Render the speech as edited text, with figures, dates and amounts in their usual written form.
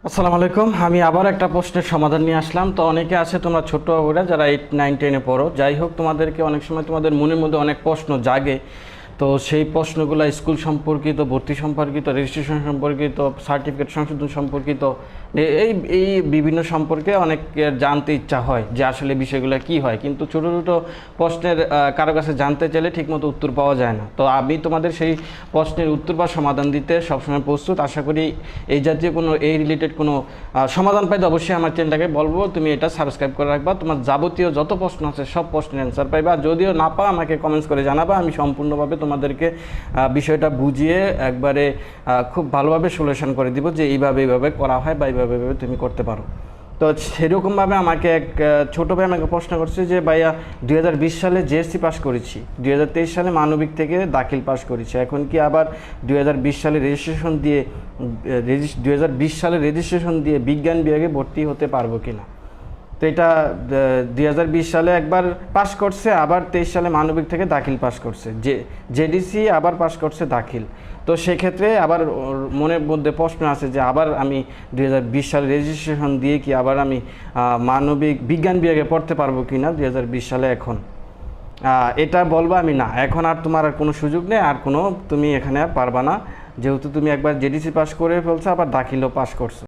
আসসালামু আলাইকুম। আমি আবার একটা প্রশ্নের সমাধান নিয়ে আসলাম। তো অনেকে আছে তোমরা ছোট বাবুরা যারা 8, 9, 10-এ পড়ো, যাই হোক তোমাদেরকে অনেক সময় তোমাদের মনের মধ্যে অনেক প্রশ্ন জাগে। তো সেই প্রশ্নগুলো স্কুল সম্পর্কিত, ভর্তি সম্পর্কিত, রেজিস্ট্রেশন সম্পর্কিত, সার্টিফিকেট সংশোধন সম্পর্কিত, এই এই বিভিন্ন সম্পর্কে অনেক জানতে ইচ্ছা হয় যে আসলে বিষয়গুলো কি হয়, কিন্তু ছোটো ছোটো প্রশ্নের কারো কাছে জানতে চাইলে ঠিকমতো উত্তর পাওয়া যায় না। তো আমি তোমাদের সেই প্রশ্নের উত্তর বা সমাধান দিতে সবসময় প্রস্তুত। আশা করি এই জাতীয় কোনো এই রিলেটেড কোনো সমাধান পাইতে অবশ্যই আমার চ্যানেলটাকে বলবো তুমি এটা সাবস্ক্রাইব করে রাখবা। তোমার যাবতীয় যত প্রশ্ন আছে সব প্রশ্নের অ্যান্সার পাইবা। যদিও না পাও আমাকে কমেন্টস করে জানাবা, আমি সম্পূর্ণভাবে তোমাদেরকে বিষয়টা বুঝিয়ে একবারে খুব ভালোভাবে সলিউশন করে দিব যে এইভাবে করা হয় বা এইভাবে তুমি করতে পারো। তো সেরকমভাবে আমাকে এক ছোটো ভাই আমাকে প্রশ্ন করছে যে ভাইয়া 2020 সালে জিএসসি পাস করেছি, 2023 সালে মানবিক থেকে দাখিল পাস করেছি, এখন কি আবার 2020 সালে রেজিস্ট্রেশন দিয়ে 2020 সালে রেজিস্ট্রেশন দিয়ে বিজ্ঞান বিভাগে ভর্তি হতে পারবো কি না? তো এটা 2020 সালে একবার পাস করছে, আবার 23 সালে মানবিক থেকে দাখিল পাস করছে, জেডিসি আবার পাস করছে দাখিল। তো সেক্ষেত্রে আবার মনের মধ্যে প্রশ্ন আছে যে আবার আমি 2020 সালে রেজিস্ট্রেশন দিয়ে কি আবার আমি মানবিক বিজ্ঞান বিভাগে পড়তে পারবো কি না 2020 সালে? এখন এটা বলবো আমি না, এখন আর তোমার আর কোনো সুযোগ নেই, আর কোনো তুমি এখানে আর পারবা না, যেহেতু তুমি একবার জেডিসি পাস করে ফেলছো আবার দাখিলও পাস করছো।